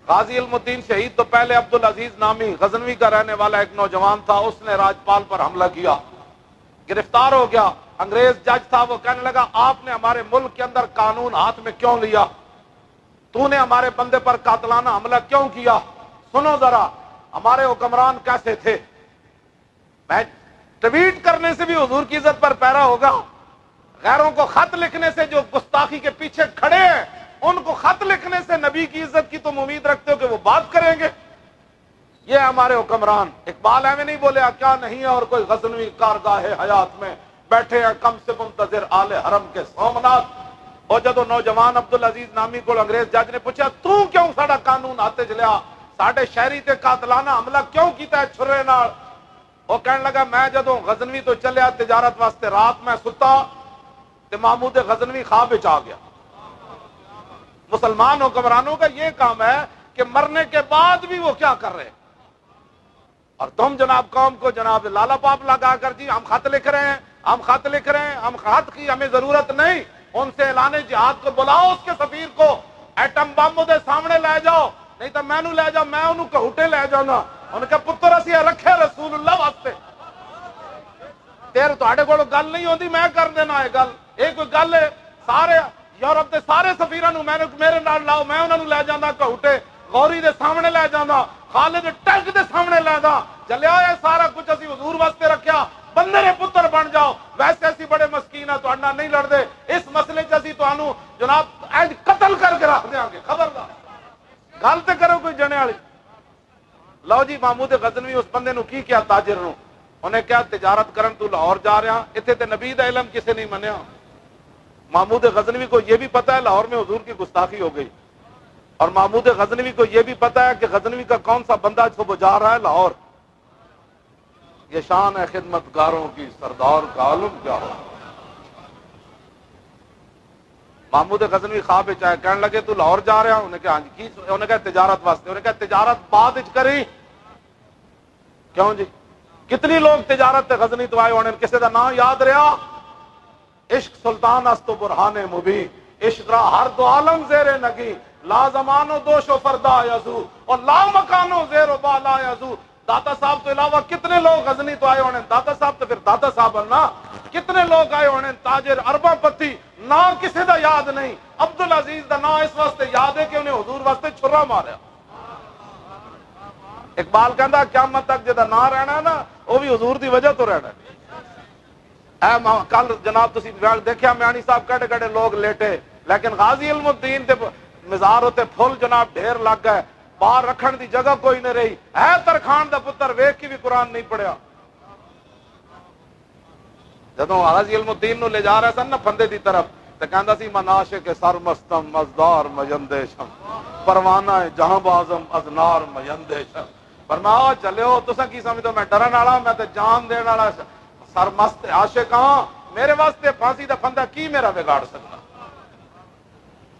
غازی علم الدین شہید تو پہلے عبدالعزیز نامی غزنوی کا رہنے والا ایک نوجوان تھا، اس نے راجپال پر حملہ کیا، گرفتار ہو گیا۔ انگریز جج تھا، وہ کہنے لگا آپ نے ہمارے ملک کے اندر قانون ہاتھ میں کیوں لیا؟ تو نے ہمارے بندے پر قاتلانہ حملہ کیوں کیا؟ سنو ذرا ہمارے حکمران کیسے تھے۔ میں ٹویٹ کرنے سے بھی حضور کی عزت پر پیرا ہوگا، غیروں کو خط لکھنے سے جو گستاخی کے پیچھے کھڑے ہیں ان کو خط لکھنے سے نبی کی عزت کی تم امید رکھتے ہو کہ وہ بات کریں گے؟ یہ ہمارے حکمران۔ اقبال ایویں نہیں بولے کیا نہیں ہے اور کوئی غزنوی کارگاہ حیات میں بیٹھے ہیں کم سے منتظر آل حرم کے سومنات۔ اور جدو نوجوان عبدالعزیز نامی کو انگریز جج نے پوچھا تو کیوں ساڑا قانون ہاتھ چ لیا، ساڈے شہری تے قاتلانہ حملہ کیوں کیتا ہے چھرے نال؟ وہ کہنے لگا میں جدو غزنوی تو چلیا تجارت واسطے، رات میں ستا تے محمود غزنوی خواب وچ آ گیا۔ مسلمان حکمرانوں کا یہ کام ہے کہ مرنے کے بعد بھی وہ کیا کر رہے ہیں، اور تم جناب قوم کو جناب لالا پاپ لگا کر جی ہم خط لکھ رہے ہیں، ہم خط لکھ رہے ہیں، ہم خط کی ہمیں ضرورت نہیں، ان سے اعلان جہاد کو بلاؤ، اس کے سفیر کو ایٹم بم دے سامنے لے جاؤ، نہیں تو میں لے جاؤ، میں انہوں کہوٹے لے جاؤں، ان کے پتر اسی رکھے رسول اللہ واسطے۔ تیرے تواڈے کول گل نہیں ہوندی، میں کر دینا یہ گل، یہ کوئی گل ہے؟ سارے یورپ دے سارے سفیراں نوں میں میرے نال لاؤ، میں انہاں نوں لے جاندا کہوٹے، غوری دے سامنے لے جاندا، خالد ٹینک دے سامنے لے جاندا، چلیا یہ سارا کچھ اسی حضور واسطے رکھیا، بندے دے پتر بن جاؤ، ویسے اسی بڑے مسکین ہیں تہاڈے نال نہیں لڑدے، اس مسئلے چ اسی تانوں جناب اج قتل کر کے رکھ دیاں گے، خبردار گل تے کرو کوئی جنے والی۔ لو جی محمود غزنوی اس بندے نو کی کیا تاجر نو، انہیں کیا تجارت کرن تو لاہور جا رہا، اتنے تے نبی دا علم کسے نہیں منیا۔ محمود غزنوی کو یہ بھی پتا ہے لاہور میں حضور کی گستاخی ہو گئی، اور محمود غزنوی کو یہ بھی پتا ہے کہ غزنوی کا کون سا بندہ جس کو وہ جا رہا ہے لاہور۔ یہ شان ہے خدمت گاروں کی، سردار کا عالم کیا ہو۔ محمود غزنوی خواب وچ آئے، کہنے لگے تو لاہور جا رہا، انہیں کہا ہاں جی، انہیں کہا تجارت واسطے، انہیں کہا تجارت بعد وچ کری، کیوں جی؟ کتنی لوگ تجارت غزنی تو آئے ہونے، کسی دا نام یاد رہا؟ عشق سلطان است و برہان مبین، عشق را ہر دو عالم زیر نگی، لا زمان و دوش و فردا یزو اور لا مکان و زیر و بالا یزو۔ داتا صاحب تو علاوہ کتنے لوگ غزنی تو آئے ہونے، داتا صاحب تو پھر داتا صاحب نا، کتنے لوگ آئے ہونے، تاجر ارباں پتی، نہ کسی دا یاد نہیں۔ عبدالعزیز دا نام اس واسطے یاد ہے کہ انہیں حضور واسطے چھرا ماریا۔ اقبال کہندا قیامت تک جدا نہ رہنا نا وہ بھی حضور دی وجہ تو رہنا۔ کل جناب تسی دیکھیا میانی صاحب کڑے کڑے لوگ لیٹے، لیکن غازی علم الدین تے مزار ہوتے پھول جناب ڈھیر لگ گئے، باہر رکھن دی جگہ کوئی نہیں رہی، ہے ترخان دا پتر ویکھ کے بھی قرآن نہیں پڑھیا۔ جدوں غازی علم الدین نو لے جا رہے سن نا پھندے دی طرف، تے کہندا سی من عاشق سرمستم مزدار مجندے شم، پروانہ جہاں بازم از نار مجندے شم۔ فرمایا چلو تساں کی سمجھدو میں ڈرن والا، میں تے جان دین والا سرمست عاشق ہاں، میرے واسطے پھانسی دا پھندا کی میرا بگاڑ سکتا؟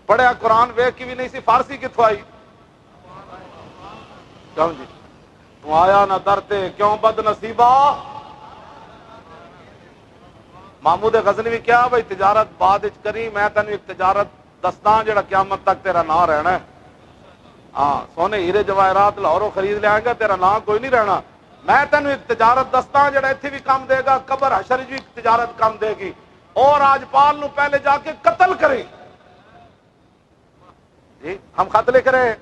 پڑھیا قرآن ویکھ کی بھی نہیں سی، فارسی کتھوں آئی؟ کیوں جی تو آیا نہ درتے کیوں بد نصیبہ؟ محمود غزنوی کیا بھائی تجارت بعد وچ کری، میں تینوں ایک تجارت دستا جڑا قیامت تک تیرا نام رہنا ہے۔ ہاں سونے ہیرے جواہرات لاہوروں خرید لے آئے گا، تیرا نام کوئی نہیں رہنا۔ میں تینوں ایک تجارت دستا جڑا ایتھے بھی کام دے گا، قبر حشر بھی تجارت کام دے گی، اور راجپال نو پہلے جا کے قتل کرے۔ جی ہم خط لکھ رہے ہیں،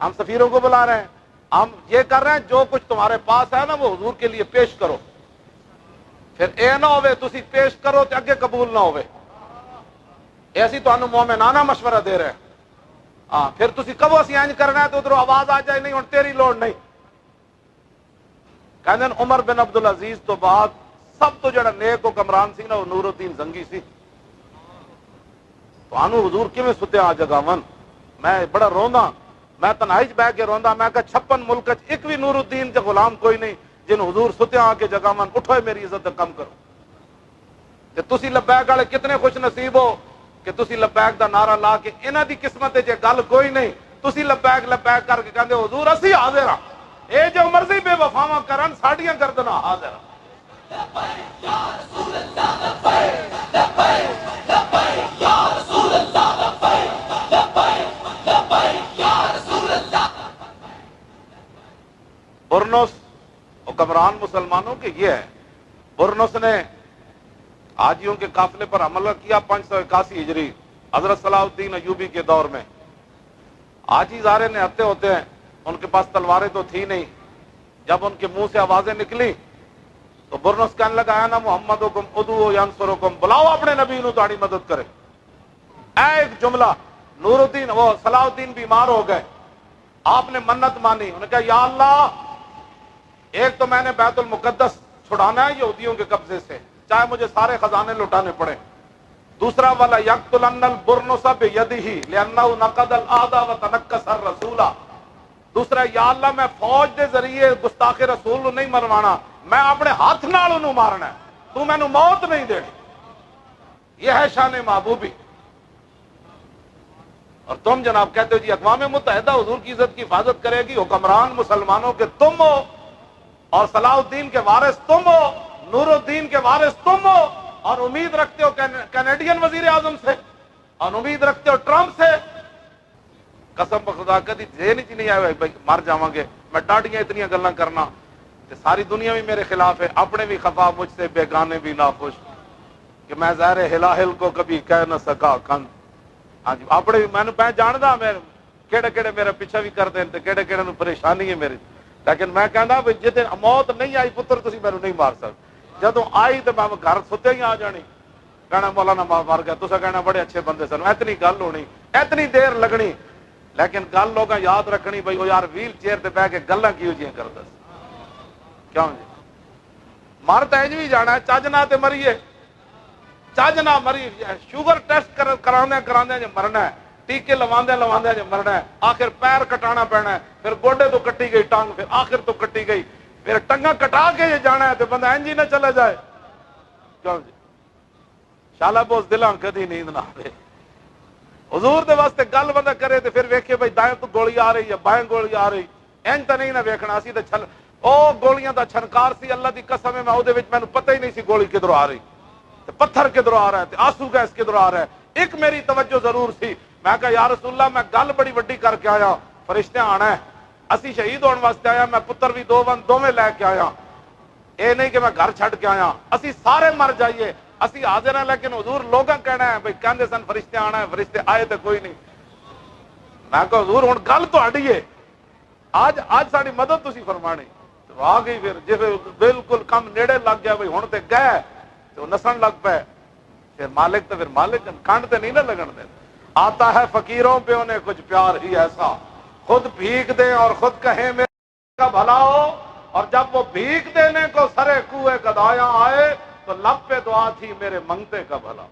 ہم سفیروں کو بلا رہے ہیں، ہم یہ کر رہے ہیں، جو کچھ تمہارے پاس ہے نا وہ حضور کے لیے پیش کرو، پھر اے نہ ہوئے تسی پیش کرو تے اگے قبول نہ ہوئے، ایسی تو انہوں مومنانہ مشورہ دے رہے ہیں۔ ہاں پھر تسی کبو اسی اینج کرنا ہے تو ادھر آواز آ جائے نہیں ہن تیری لوڑ نہیں۔ کہندے عمر بن عبدالعزیز تو بعد سب تو جڑا نیک حکمران سی نا وہ نور الدین زنگی سی۔ تو انہوں حضور کیویں ستے آ جگاون، میں بڑا روندا، میں تنہائی بہ کے روندا، میں کہا 56 ملک ایک بھی نور الدین تے غلام کوئی نہیں جن حضور ستے آ کے جگاون، اٹھو میری عزت کم کرو۔ تے تسی لبیک والے کتنے خوش نصیب ہو کہ تسی لبیک دا نعرہ لا کے انہاں دی قسمت وچ گل کوئی نہیں، تسی لبیک لبیک کر کے کہندے حضور اسی حاضر ہاں، اے جو مرضی بے وفاواں کرن ساڈیاں گردناں حاضر ہاں۔ لبیک یا رسول اللہ لبیک لبیک لبیک یا رسول اللہ لبیک لبیک لبیک یا رسول اللہ حکمران مسلمانوں کے یہ ہے۔ برنس نے حاجیوں کے قافلے پر حملہ کیا 581 ہجری، حضرت صلاح الدین ایوبی کے دور میں۔ حاجی زارے نے ہتے ہوتے ہیں، ان کے پاس تلواریں تو تھی نہیں، جب ان کے منہ سے آوازیں نکلی تو برنس کہنے لگا اے نا محمد حکم ادعو ینصرکم، بلاؤ اپنے نبی نو تہاڈی مدد کرے۔ ایک جملہ، نور الدین وہ صلاح الدین بیمار ہو گئے، آپ نے منت مانی، انہوں نے کہا یا اللہ، ایک تو میں نے بیت المقدس چھڑانا ہے یہودیوں کے قبضے سے، چاہے مجھے سارے خزانے لٹانے پڑے۔ دوسرا والا یقتلن البرنس بیدہ لانہ نقض العہد وتنکس الرسول، دوسرا یا اللہ میں فوج دے ذریعے گستاخ رسول نہیں مروانا، میں اپنے ہاتھ نال انہوں مارنا ہے، تو میں نو موت نہیں دینی۔ یہ ہے شان محبوبی۔ اور تم جناب کہتے ہو جی اقوام متحدہ حضور کی عزت کی حفاظت کرے گی، حکمران مسلمانوں کے تم ہو، اور صلاح الدین کے وارث تم ہو، نور الدین کے وارث تم ہو، اور امید رکھتے ہو کینیڈین وزیر اعظم سے، اور امید رکھتے ہو ٹرمپ سے۔ قسم بخدا کدی ذہن چ نہیں آیا بھائی مر جاواں گے، میں ڈاڈیاں اتنی گلاں کرنا کہ ساری دنیا بھی میرے خلاف ہے، اپنے بھی خفا، مجھ سے بیگانے بھی ناخوش، کہ میں ظاہر ہلاہل کو کبھی کہہ نہ سکا کن۔ ہاں جی اپنے میں جاندا میں کہڑے کہڑے میرے پیچھے بھی کر دیں تے کہڑے کہڑے نو پریشانی ہے میری، لیکن میں کہنا بھائی جے موت نہیں آئی پتر تسی میرے نہیں مار سکتے، جدوں آئی تو میں گھر ستے ہی آ جانی، کہنا مولانا مر گیا، تسا کہنا بڑے اچھے بندے سن، اتنی گل ہونی، اتنی دیر لگنی، لیکن گل لوگ یاد رکھنی بھائی وہ یار ویل چیئر تے بیٹھ کے گلاں کیوں جیاں کردا سی، کیوں جی مر تے انج بھی جانا ہے، چج نہ تے مریے، چج نہ مری، شوگر ٹیسٹ کراندے جو مرنا ہے، ٹیکے لواندے جو مرنا ہے، آخر پیر کٹانا پینا ہے، پھر گوڈے تو کٹی گئی ٹانگ، پھر آخر تو کٹی گئی، پھر ٹنگا کٹا کے یہ جانا ہے تو بندہ انج ہی نہ چلا جائے، کیوں جی شالا بوس دلاں کدی نیند نہ آئے، حضور دے واسطے گل بندہ کرے تو پھر ویکھے بھائی دائیں تو گولی آ رہی ہے بائیں گولی آ رہی، انج تو نہیں نہ ویکھنا اسی تے چھل او گولیاں دا چھنکار سی، اللہ دی قسم ہے میں او دے وچ مینوں پتہ ہی نہیں سی گولی کدھروں آ رہی، تے پتھر کدھروں آ رہا ہے تے آنسو گیس کدھروں آ رہا ہے۔ ایک میری توجہ ضرور سی، میں کہا یا رسول اللہ میں گل بڑی وڈی کر کے آیا، فرشتے آنا ہے، اسی شہید ہونے واسطے آیا، میں پتر بھی دوویں لے کے آیا، اے نہیں کہ میں گھر چھڈ کے آیا، اسی سارے مر جائیے، اسی حاضر ہیں، لیکن حضور لوگاں کہنا ہے بھائی کہندے سن فرشتے آنا ہے، فرشتے آئے تے کوئی نہیں، میں کہا حضور ہن گل تہاڈی ہے، آج ساری مدد تسی فرمانی، تو آ گئی پھر جی بالکل کم نیڑے لگ گیا بھائی ہن تے گئے تو نسن لگ پے، پھر مالک کانڈ تے نہیں نہ لگن دے، آتا ہے فقیروں پہ انہیں کچھ پیار ہی ایسا، خود بھیک دیں اور خود کہیں میرا کا بھلا ہو، اور جب وہ بھیک دینے کو سرے کوئے گدایا آئے تو لب پہ دعا تھی میرے منگتے کا بھلا۔